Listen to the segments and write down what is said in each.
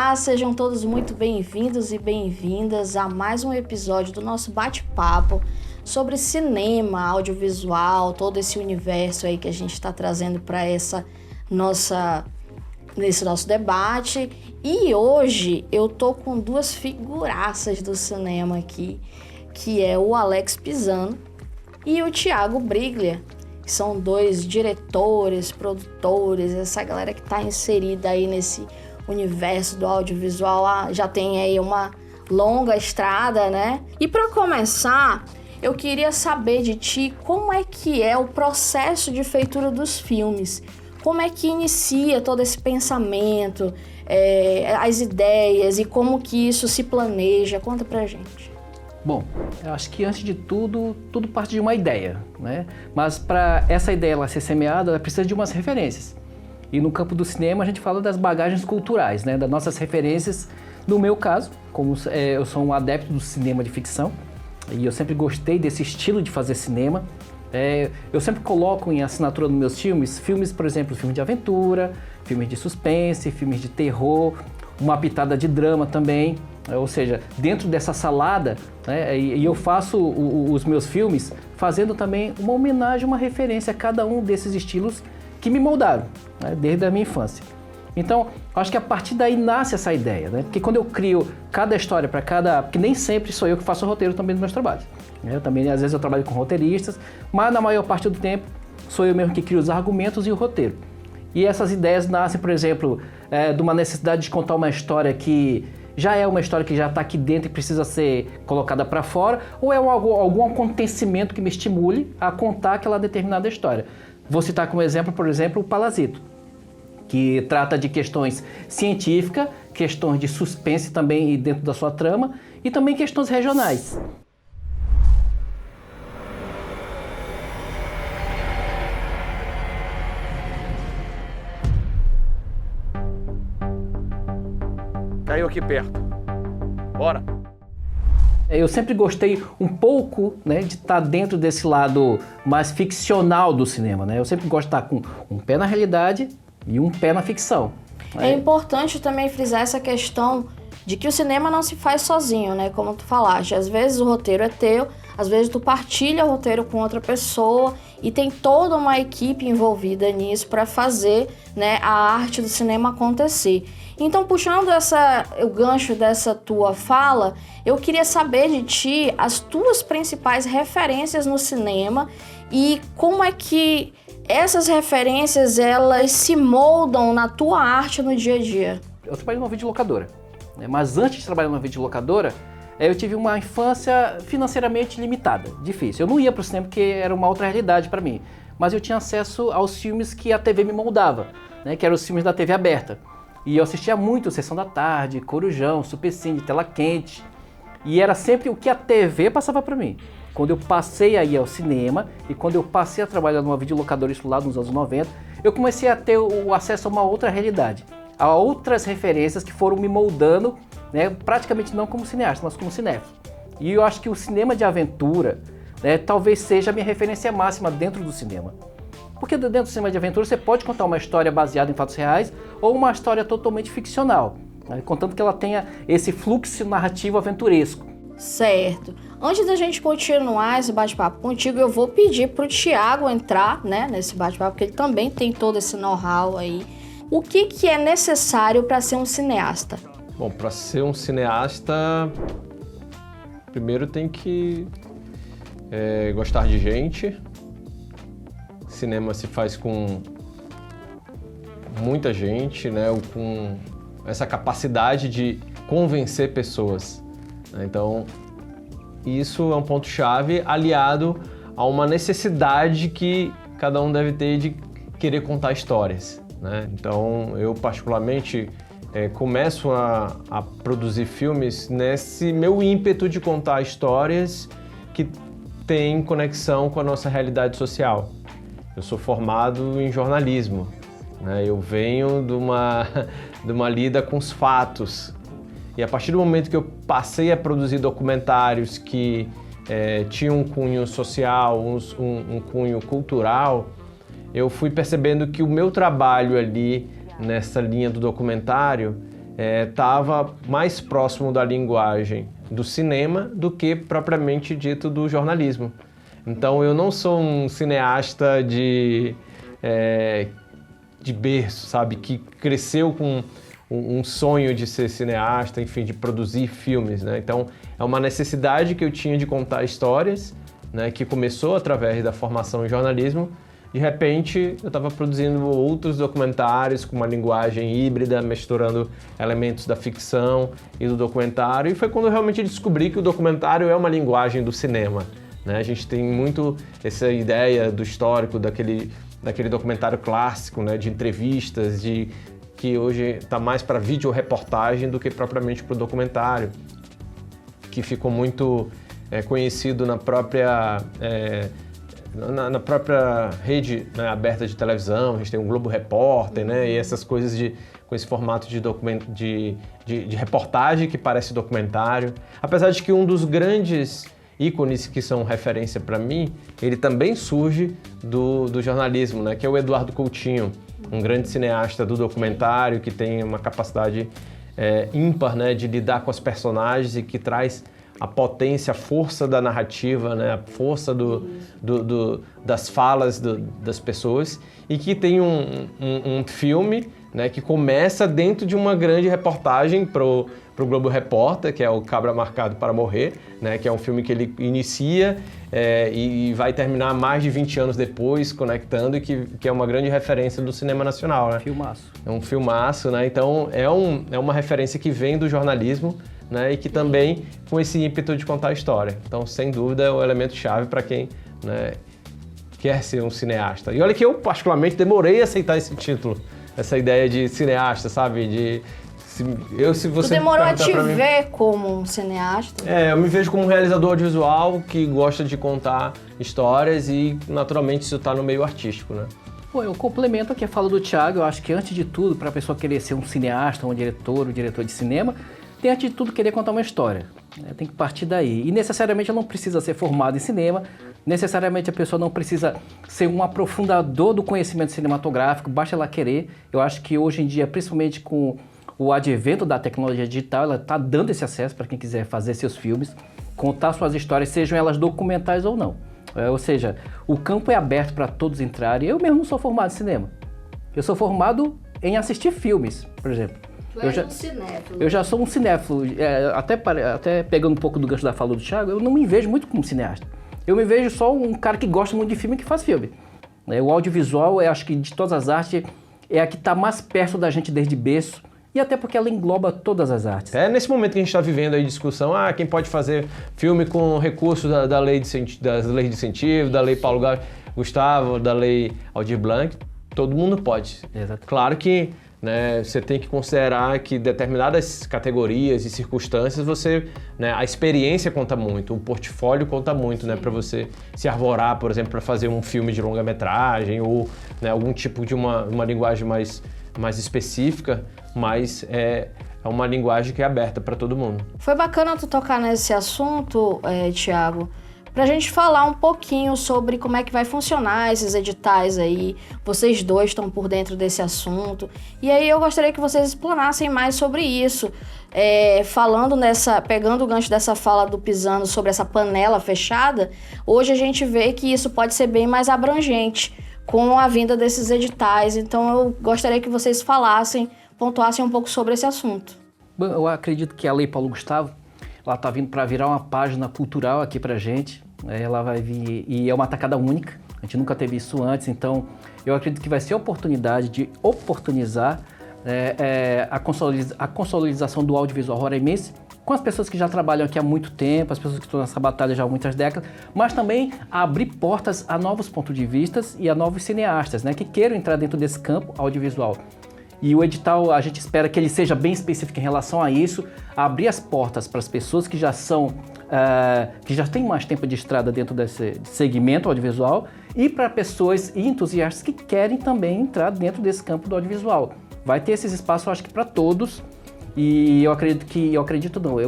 Olá, sejam todos muito bem-vindos e bem-vindas a mais um episódio do nosso bate-papo sobre cinema, audiovisual, todo esse universo aí que a gente está trazendo para nesse nosso debate. E hoje eu tô com duas figuraças do cinema aqui, que é o Alex Pisano e o Thiago Briglia, que são dois diretores, produtores, essa galera que está inserida aí nesse universo do audiovisual, já tem aí uma longa estrada, né? E para começar, eu queria saber de ti como é que é o processo de feitura dos filmes, como é que inicia todo esse pensamento, as ideias e como que isso se planeja. Conta pra gente. Bom, eu acho que antes de tudo parte de uma ideia, né? Mas para essa ideia ela ser semeada, ela precisa de umas referências. E no campo do cinema a gente fala das bagagens culturais, né? Das nossas referências. No meu caso, como eu sou um adepto do cinema de ficção, e eu sempre gostei desse estilo de fazer cinema, eu sempre coloco em assinatura nos meus filmes, por exemplo, filmes de aventura, filmes de suspense, filmes de terror, uma pitada de drama também. Ou seja, dentro dessa salada, né, e eu faço os meus filmes fazendo também uma homenagem, uma referência a cada um desses estilos que me moldaram, né, desde a minha infância. Então, acho que a partir daí nasce essa ideia, né? Porque quando eu crio cada história para porque nem sempre sou eu que faço o roteiro também dos meus trabalhos. Né? Também, às vezes, eu trabalho com roteiristas, mas na maior parte do tempo sou eu mesmo que crio os argumentos e o roteiro. E essas ideias nascem, por exemplo, de uma necessidade de contar uma história que já é uma história que já está aqui dentro e precisa ser colocada para fora, ou é algum acontecimento que me estimule a contar aquela determinada história. Vou citar como exemplo, por exemplo, o Parasita, que trata de questões científicas, questões de suspense também dentro da sua trama e também questões regionais. Caiu aqui perto. Bora! Eu sempre gostei um pouco, né, de estar dentro desse lado mais ficcional do cinema, né? Eu sempre gosto de estar com um pé na realidade e um pé na ficção. É importante também frisar essa questão de que o cinema não se faz sozinho, né? Como tu falaste, às vezes o roteiro é teu, às vezes tu partilha o roteiro com outra pessoa e tem toda uma equipe envolvida nisso para fazer, né, a arte do cinema acontecer. Então, puxando o gancho dessa tua fala, eu queria saber de ti as tuas principais referências no cinema e como é que essas referências elas se moldam na tua arte no dia a dia. Eu trabalhei numa videolocadora, né? Mas antes de trabalhar numa videolocadora, eu tive uma infância financeiramente limitada, difícil. Eu não ia para o cinema porque era uma outra realidade para mim, mas eu tinha acesso aos filmes que a TV me moldava, né? Que eram os filmes da TV aberta. E eu assistia muito Sessão da Tarde, Corujão, Supercine, Tela Quente. E era sempre o que a TV passava para mim. Quando eu passei a ir ao cinema e quando eu passei a trabalhar numa videolocadora, isso lá nos anos 90, eu comecei a ter o acesso a uma outra realidade, a outras referências que foram me moldando, né, praticamente não como cineasta, mas como cinéfilo. E eu acho que o cinema de aventura, né, talvez seja a minha referência máxima dentro do cinema. Porque dentro do cinema de aventura você pode contar uma história baseada em fatos reais ou uma história totalmente ficcional, né, contanto que ela tenha esse fluxo narrativo aventuresco. Certo. Antes da gente continuar esse bate-papo contigo, eu vou pedir pro Thiago entrar, né, nesse bate-papo, porque ele também tem todo esse know-how aí. O que é necessário para ser um cineasta? Bom, para ser um cineasta, primeiro tem que gostar de gente. Cinema se faz com muita gente, né, com essa capacidade de convencer pessoas. Então, isso é um ponto-chave aliado a uma necessidade que cada um deve ter de querer contar histórias, né? Então, eu particularmente começo a produzir filmes nesse meu ímpeto de contar histórias que têm conexão com a nossa realidade social. Eu sou formado em jornalismo, né? Eu venho de uma lida com os fatos. E a partir do momento que eu passei a produzir documentários que tinham um cunho social, um cunho cultural, eu fui percebendo que o meu trabalho ali nessa linha do documentário estava mais próximo da linguagem do cinema do que propriamente dito do jornalismo. Então eu não sou um cineasta de berço, sabe, que cresceu com um sonho de ser cineasta, enfim, de produzir filmes, né? Então é uma necessidade que eu tinha de contar histórias, né, que começou através da formação em jornalismo. De repente, eu estava produzindo outros documentários com uma linguagem híbrida, misturando elementos da ficção e do documentário, e foi quando eu realmente descobri que o documentário é uma linguagem do cinema, né? A gente tem muito essa ideia do histórico, daquele documentário clássico, né, de entrevistas, que hoje está mais para videoreportagem do que propriamente para o documentário, que ficou muito conhecido na própria rede, né, aberta de televisão. A gente tem um Globo Repórter, né, e essas coisas com esse formato de reportagem que parece documentário. Apesar de que um dos grandes ícones que são referência para mim, ele também surge do jornalismo, né, que é o Eduardo Coutinho, um grande cineasta do documentário que tem uma capacidade ímpar, né, de lidar com os personagens e que traz a potência, a força da narrativa, né, a força das falas das pessoas, e que tem um filme, né, que começa dentro de uma grande reportagem pro Globo Repórter, que é o Cabra Marcado para Morrer, né, que é um filme que ele inicia e vai terminar mais de 20 anos depois, conectando, e que é uma grande referência do cinema nacional, né? Filmaço. É um filmaço, né? Então é uma referência que vem do jornalismo, né, e que também com esse ímpeto de contar a história. Então, sem dúvida, é um elemento chave para quem, né, quer ser um cineasta. E olha que eu, particularmente, demorei a aceitar esse título, essa ideia de cineasta, sabe? Se você tu demorou a te mim, ver como um cineasta? eu me vejo como um realizador audiovisual que gosta de contar histórias e, naturalmente, isso está no meio artístico, né? Bom, eu complemento aqui a fala do Thiago. Eu acho que, antes de tudo, para a pessoa querer ser um cineasta, um diretor de cinema, tem antes de tudo querer contar uma história, né? Tem que partir daí. E necessariamente ela não precisa ser formada em cinema, necessariamente a pessoa não precisa ser um aprofundador do conhecimento cinematográfico, basta ela querer. Eu acho que hoje em dia, principalmente com o advento da tecnologia digital, ela está dando esse acesso para quem quiser fazer seus filmes, contar suas histórias, sejam elas documentais ou não. Ou seja, o campo é aberto para todos entrarem. Eu mesmo não sou formado em cinema. Eu sou formado em assistir filmes, por exemplo. Eu já sou um cinéfilo, até pegando um pouco do gancho da fala do Thiago, eu não me vejo muito como cineasta. Eu me vejo só um cara que gosta muito de filme e que faz filme. O audiovisual, acho que de todas as artes, é a que está mais perto da gente desde berço, e até porque ela engloba todas as artes. É nesse momento que a gente está vivendo aí discussão, quem pode fazer filme com recursos das leis de incentivo, da lei Paulo Gustavo, da lei Aldir Blanc, todo mundo pode. Exato. Claro que, né, você tem que considerar que determinadas categorias e circunstâncias a experiência conta muito, o portfólio conta muito, né, para você se arvorar, por exemplo, para fazer um filme de longa-metragem ou, né, algum tipo de uma linguagem mais específica, mas é uma linguagem que é aberta para todo mundo. Foi bacana tu tocar nesse assunto, Thiago, pra gente falar um pouquinho sobre como é que vai funcionar esses editais aí. Vocês dois estão por dentro desse assunto. E aí eu gostaria que vocês explanassem mais sobre isso. Pegando o gancho dessa fala do Pisano sobre essa panela fechada, hoje a gente vê que isso pode ser bem mais abrangente com a vinda desses editais. Então eu gostaria que vocês pontuassem um pouco sobre esse assunto. Bom, eu acredito que a Lei Paulo Gustavo, ela está vindo para virar uma página cultural aqui para a gente. Ela vai vir, e é uma tacada única, a gente nunca teve isso antes, então eu acredito que vai ser a oportunidade de oportunizar a consolidação do audiovisual roraimense com as pessoas que já trabalham aqui há muito tempo, as pessoas que estão nessa batalha já há muitas décadas, mas também abrir portas a novos pontos de vista e a novos cineastas, né, que queiram entrar dentro desse campo audiovisual. E o edital, a gente espera que ele seja bem específico em relação a isso, abrir as portas para as pessoas que já têm mais tempo de estrada dentro desse segmento audiovisual, e para pessoas e entusiastas que querem também entrar dentro desse campo do audiovisual. Vai ter esses espaços, eu acho que para todos, e eu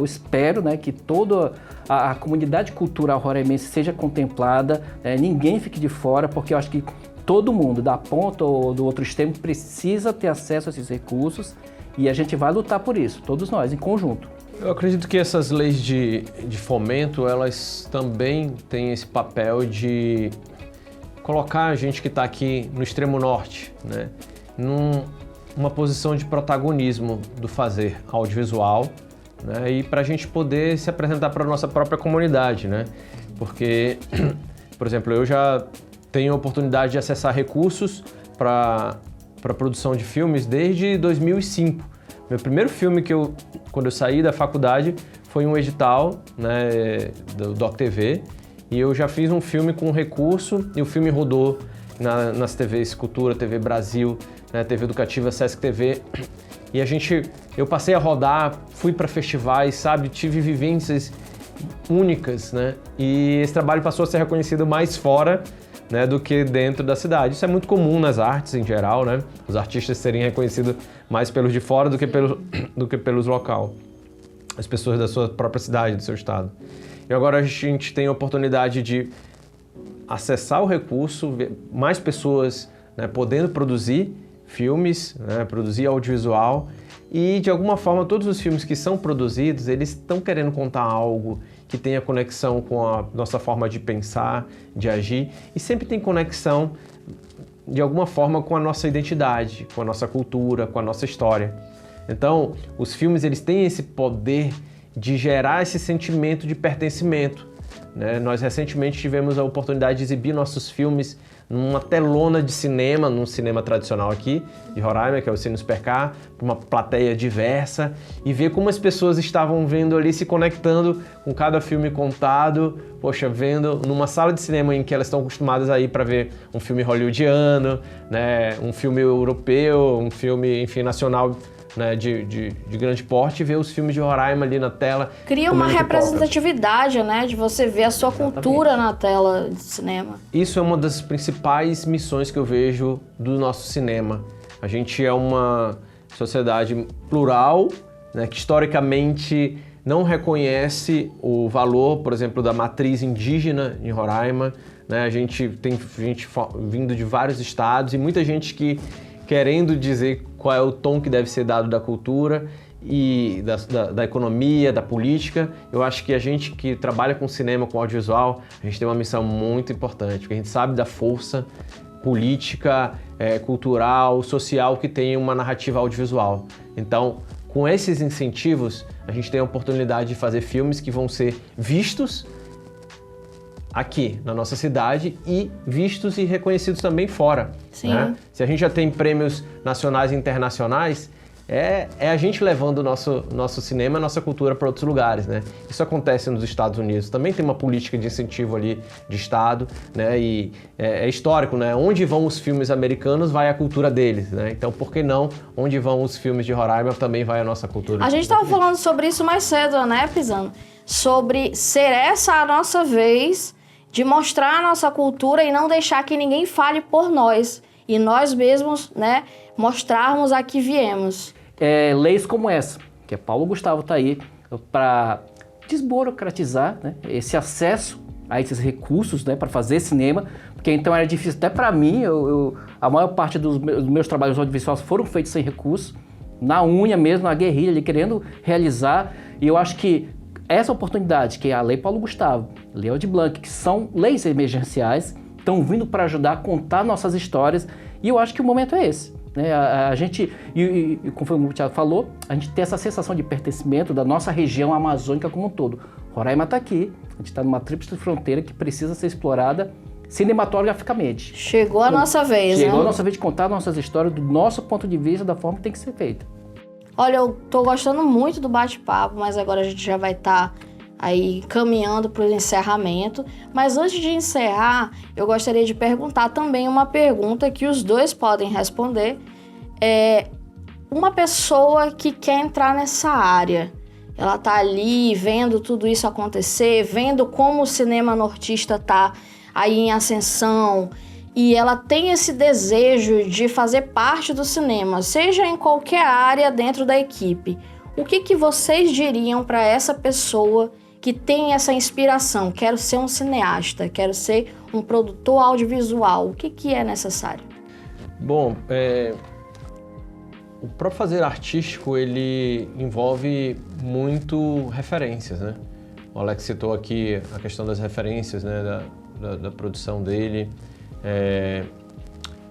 espero, né, que toda a comunidade cultural roraimense seja contemplada, ninguém fique de fora, porque eu acho que todo mundo, da ponta ou do outro extremo, precisa ter acesso a esses recursos, E a gente vai lutar por isso, todos nós, em conjunto. Eu acredito que essas leis de fomento, elas também têm esse papel de colocar a gente que está aqui no extremo norte, né, numa posição de protagonismo do fazer audiovisual, né, e para a gente poder se apresentar para a nossa própria comunidade, né, porque, por exemplo, eu já tenho a oportunidade de acessar recursos para produção de filmes desde 2005. Meu primeiro filme quando eu saí da faculdade, foi um edital, né, do Doc TV, e eu já fiz um filme com recurso, e o filme rodou nas TVs Cultura, TV Brasil, né, TV Educativa, Sesc TV, e eu passei a rodar, fui para festivais, sabe, tive vivências únicas, né, e esse trabalho passou a ser reconhecido mais fora, né, do que dentro da cidade. Isso é muito comum nas artes em geral, né? Os artistas serem reconhecidos mais pelos de fora do que pelos local. As pessoas da sua própria cidade, do seu estado. E agora a gente tem a oportunidade de acessar o recurso, ver mais pessoas, né, podendo produzir filmes, né, produzir audiovisual, e de alguma forma todos os filmes que são produzidos, eles estão querendo contar algo que tenha conexão com a nossa forma de pensar, de agir, e sempre tem conexão de alguma forma com a nossa identidade, com a nossa cultura, com a nossa história. Então, os filmes, eles têm esse poder de gerar esse sentimento de pertencimento, né? Nós recentemente tivemos a oportunidade de exibir nossos filmes numa telona de cinema, num cinema tradicional aqui de Roraima, que é o Cine Supercar, para uma plateia diversa, e ver como as pessoas estavam vendo ali, se conectando com cada filme contado, poxa, vendo numa sala de cinema em que elas estão acostumadas a ir para ver um filme hollywoodiano, né, um filme europeu, um filme, enfim, nacional, né, de grande porte, e ver os filmes de Roraima ali na tela. Cria uma representatividade, né, de você ver a sua cultura na tela de cinema. Isso é uma das principais missões que eu vejo do nosso cinema. A gente é uma sociedade plural, né, que historicamente não reconhece o valor, por exemplo, da matriz indígena em Roraima, né? A gente tem gente vindo de vários estados e muita gente que querendo dizer qual é o tom que deve ser dado da cultura e da economia, da política. Eu acho que a gente que trabalha com cinema, com audiovisual, a gente tem uma missão muito importante, porque a gente sabe da força política, cultural, social que tem uma narrativa audiovisual. Então, com esses incentivos, a gente tem a oportunidade de fazer filmes que vão ser vistos aqui na nossa cidade e vistos e reconhecidos também fora. Sim. Né? Se a gente já tem prêmios nacionais e internacionais, é a gente levando o nosso cinema, a nossa cultura para outros lugares, né? Isso acontece nos Estados Unidos. Também tem uma política de incentivo ali de Estado, né? E é histórico, né? Onde vão os filmes americanos, vai a cultura deles, né? Então, por que não? Onde vão os filmes de Roraima, também vai a nossa cultura. A gente estava falando sobre isso mais cedo, né, Pisano? Sobre ser essa a nossa vez de mostrar a nossa cultura e não deixar que ninguém fale por nós. E nós mesmos, né, mostrarmos a que viemos. Leis como essa, que Paulo Gustavo está aí para desburocratizar, né, esse acesso a esses recursos, né, para fazer cinema, porque então era difícil até para mim, a maior parte dos meus trabalhos audiovisuais foram feitos sem recursos, na unha mesmo, na guerrilha, ali, querendo realizar, e eu acho que essa oportunidade, que é a Lei Paulo Gustavo, Lei Aldir Blanc, que são leis emergenciais, estão vindo para ajudar a contar nossas histórias, e eu acho que o momento é esse. Né? A gente, e conforme o Thiago falou, a gente tem essa sensação de pertencimento da nossa região amazônica como um todo. Roraima está aqui, a gente está numa tríplice fronteira que precisa ser explorada cinematograficamente. Chegou a nossa vez, né? Chegou a nossa vez de contar nossas histórias do nosso ponto de vista, da forma que tem que ser feita. Olha, eu tô gostando muito do bate-papo, mas agora a gente já vai estar aí caminhando para o encerramento. Mas antes de encerrar, eu gostaria de perguntar também uma pergunta que os dois podem responder. Uma pessoa que quer entrar nessa área, ela tá ali vendo tudo isso acontecer, vendo como o cinema nortista tá aí em ascensão, e ela tem esse desejo de fazer parte do cinema, seja em qualquer área dentro da equipe. O que vocês diriam para essa pessoa que tem essa inspiração? Quero ser um cineasta, quero ser um produtor audiovisual. O que é necessário? Bom, O próprio fazer artístico, ele envolve muito referências, né? O Alex citou aqui a questão das referências, né, da produção dele.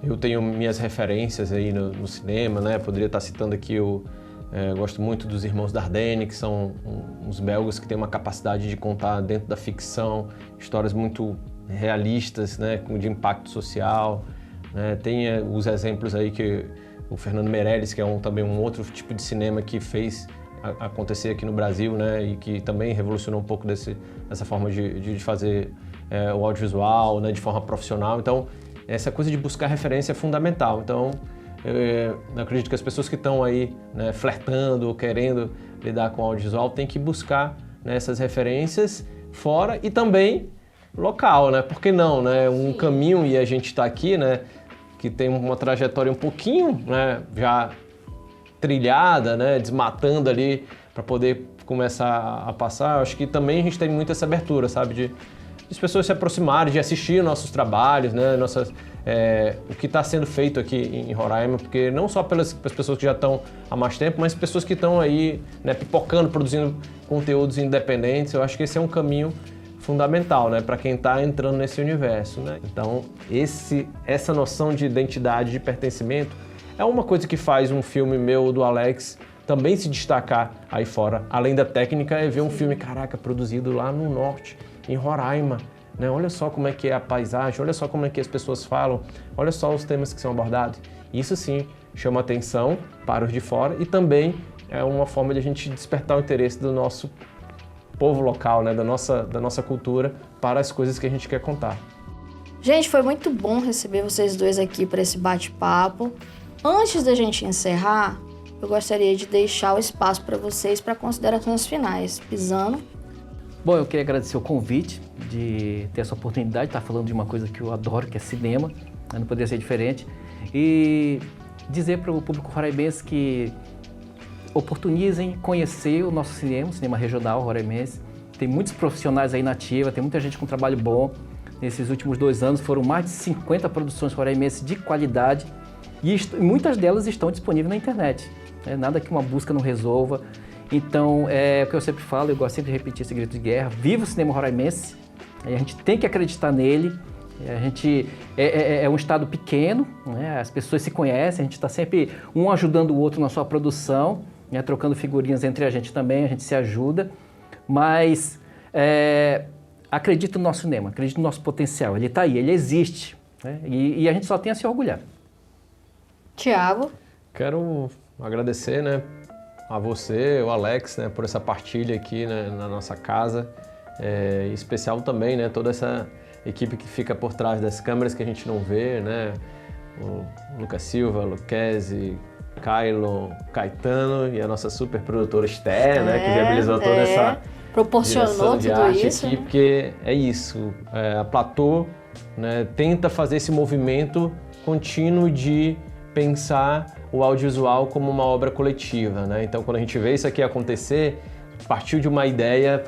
Eu tenho minhas referências aí no cinema, né? Poderia estar citando aqui eu gosto muito dos Irmãos Dardenne, que são uns belgas que têm uma capacidade de contar dentro da ficção histórias muito realistas, né, de impacto social. Né? Tem os exemplos aí que o Fernando Meirelles, que é também um outro tipo de cinema que fez acontecer aqui no Brasil, né, e que também revolucionou um pouco dessa forma de fazer o audiovisual, né, de forma profissional. Então, essa coisa de buscar referência é fundamental. Então, eu acredito que as pessoas que estão aí, né, flertando ou querendo lidar com o audiovisual têm que buscar, né, essas referências fora e também local, né? Por que não, né? Um caminho, e a gente está aqui, né, que tem uma trajetória um pouquinho, né, já trilhada, né, desmatando ali para poder começar a passar. Eu acho que também a gente tem muito essa abertura, sabe, de as pessoas se aproximarem, de assistir nossos trabalhos, né, o que está sendo feito aqui em Roraima, porque não só pelas pessoas que já estão há mais tempo, mas pessoas que estão aí, né, pipocando, produzindo conteúdos independentes. Eu acho que esse é um caminho fundamental, né, para quem está entrando nesse universo, né? Então, essa noção de identidade, de pertencimento, é uma coisa que faz um filme meu, do Alex, também se destacar aí fora. Além da técnica, é ver um filme, caraca, produzido lá no norte, em Roraima, né? Olha só como é que é a paisagem, olha só como é que as pessoas falam, olha só os temas que são abordados. Isso sim chama atenção para os de fora e também é uma forma de a gente despertar o interesse do nosso povo local, né? da nossa cultura para as coisas que a gente quer contar. Gente, foi muito bom receber vocês dois aqui para esse bate-papo. Antes da gente encerrar, eu gostaria de deixar o espaço para vocês para considerações finais. Pisano. Bom, eu queria agradecer o convite de ter essa oportunidade de estar falando de uma coisa que eu adoro, que é cinema, não poderia ser diferente, e dizer para o público roraimense que oportunizem conhecer o nosso cinema, o cinema regional roraimense. Tem muitos profissionais aí na ativa, tem muita gente com trabalho bom. Nesses últimos 2 anos foram mais de 50 produções roraimenses de qualidade e muitas delas estão disponíveis na internet. Nada que uma busca não resolva. Então, é o que eu sempre falo, eu gosto sempre de repetir esse grito de guerra: viva o cinema roraimense, a gente tem que acreditar nele. A gente é um estado pequeno, né? As pessoas se conhecem, a gente está sempre um ajudando o outro na sua produção, né? Trocando figurinhas entre a gente também, a gente se ajuda, mas acredito no nosso cinema, acredito no nosso potencial, ele está aí, ele existe, né? E a gente só tem a se orgulhar. Tiago. Quero agradecer, né, a você, o Alex, né, por essa partilha aqui, né, na nossa casa, em especial também, né, toda essa equipe que fica por trás das câmeras que a gente não vê, né, o Lucas Silva, Luquezzi, Kylo, Caetano e a nossa super produtora Esther, né, que viabilizou toda essa proporcionou de tudo arte isso, aqui, né? porque é isso, a Platô, né, tenta fazer esse movimento contínuo de pensar o audiovisual como uma obra coletiva, né? Então, quando a gente vê isso aqui acontecer, partiu de uma ideia,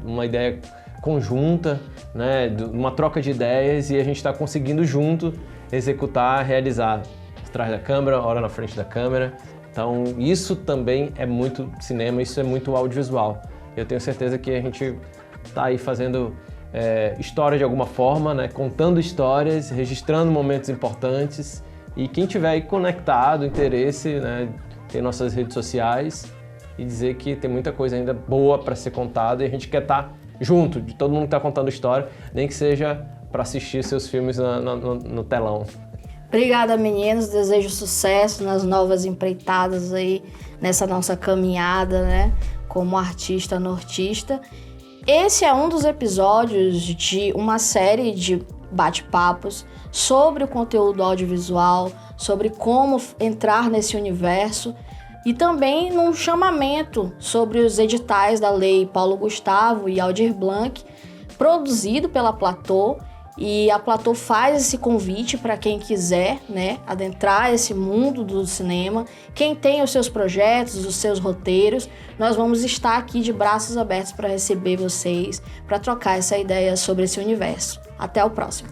uma ideia conjunta, né? Uma troca de ideias, e a gente está conseguindo junto executar, realizar atrás da câmera, hora na frente da câmera. Então, isso também é muito cinema, isso é muito audiovisual. Eu tenho certeza que a gente está aí fazendo história de alguma forma, né? Contando histórias, registrando momentos importantes. E quem tiver aí conectado, interesse, né, tem nossas redes sociais, e dizer que tem muita coisa ainda boa para ser contada, e a gente quer estar junto de todo mundo que está contando história, nem que seja para assistir seus filmes no telão. Obrigada, meninos. Desejo sucesso nas novas empreitadas aí, nessa nossa caminhada, né, como artista nortista. Esse é um dos episódios de uma série de bate-papos sobre o conteúdo audiovisual, sobre como entrar nesse universo, e também num chamamento sobre os editais da Lei Paulo Gustavo e Aldir Blanc, produzido pela Platô. E a Platô faz esse convite para quem quiser, né, adentrar esse mundo do cinema. Quem tem os seus projetos, os seus roteiros, nós vamos estar aqui de braços abertos para receber vocês, para trocar essa ideia sobre esse universo. Até o próximo.